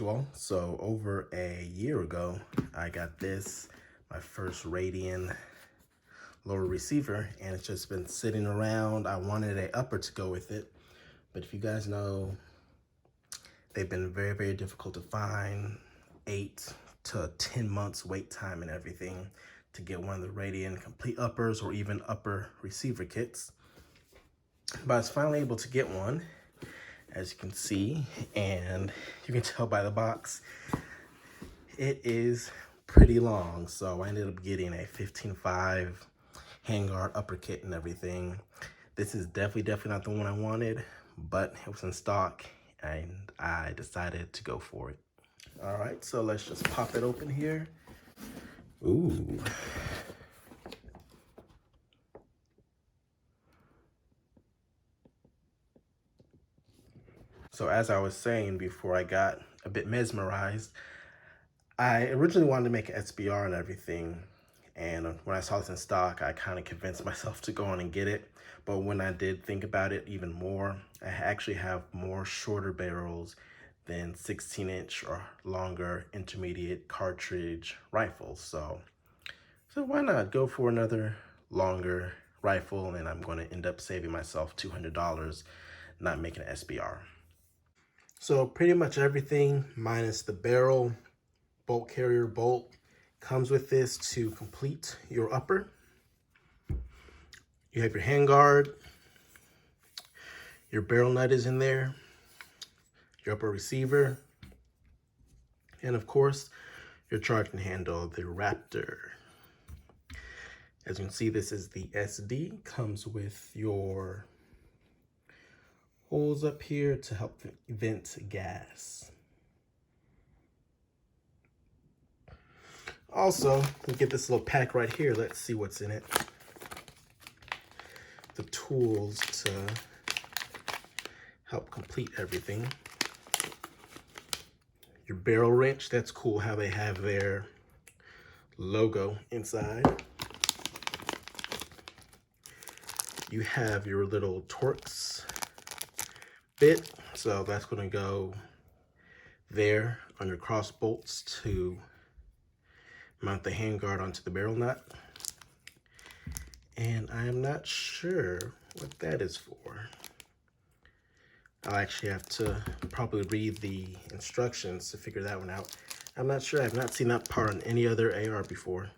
you all. So over a year ago, I got this, my first Radian lower receiver, and it's just been sitting around. I wanted an upper to go with it, but if you guys know, they've been very, very difficult to find. 8 to 10 months wait time and everything to get one of the Radian complete uppers or even upper receiver kits. But I was finally able to get one, as you can see, and you can tell by the box, it is pretty long. So I ended up getting a 15.5 handguard upper kit and everything. This is definitely not the one I wanted, but it was in stock and I decided to go for it. All right, so let's just pop it open here. Ooh. So as I was saying before I got a bit mesmerized, I originally wanted to make an SBR and everything. And when I saw this in stock, I kind of convinced myself to go on and get it. But when I did think about it even more, I actually have more shorter barrels than 16-inch or longer intermediate cartridge rifles. So why not go for another longer rifle, and I'm going to end up saving myself $200 not making an SBR. So pretty much everything minus the barrel, bolt carrier bolt, comes with this to complete your upper. You have your handguard, your barrel nut is in there, your upper receiver, and of course, your charging handle, the Raptor. As you can see, this is the SD, comes with your holes up here to help vent gas. Also, we get this little pack right here. Let's see what's in it. The tools to help complete everything. Your barrel wrench, that's cool how they have their logo inside. You have your little Torx bit, so that's going to go there on your cross bolts to mount the handguard onto the barrel nut. And I am not sure what that is for. I'll actually have to probably read the instructions to figure that one out. I'm not sure. I've not seen that part on any other AR before.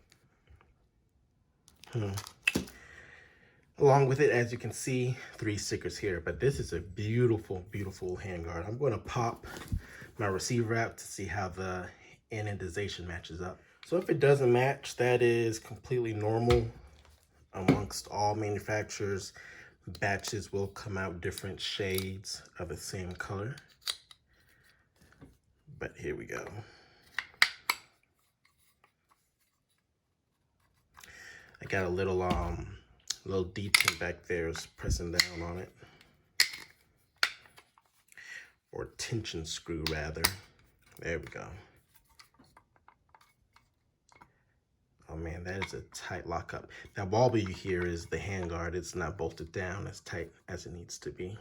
Along with it, as you can see, 3 stickers here, but this is a beautiful, beautiful handguard. I'm going to pop my receiver out to see how the anodization matches up. So if it doesn't match, that is completely normal amongst all manufacturers. Batches will come out different shades of the same color. But here we go. I got a little detent back there is pressing down on it. Or tension screw rather. There we go. Oh man, that is a tight lockup. That ball you hear is the handguard. It's not bolted down as tight as it needs to be.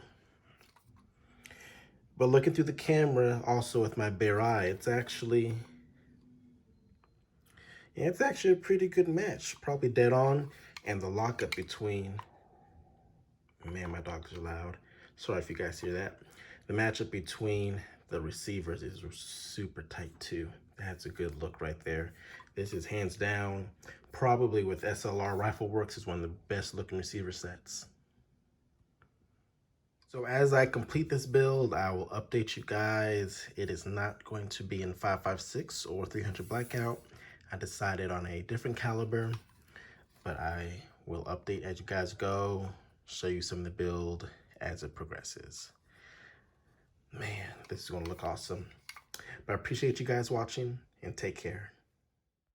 But looking through the camera, also with my bare eye, it's actually a pretty good match. Probably dead on. And the lockup between, man, my dogs are loud. Sorry if you guys hear that. The matchup between the receivers is super tight too. That's a good look right there. This is hands down, probably with SLR Rifle Works, is one of the best looking receiver sets. So as I complete this build, I will update you guys. It is not going to be in 5.56 or 300 blackout. I decided on a different caliber, but I will update as you guys go, show you some of the build as it progresses. Man, this is gonna look awesome. But I appreciate you guys watching, and take care.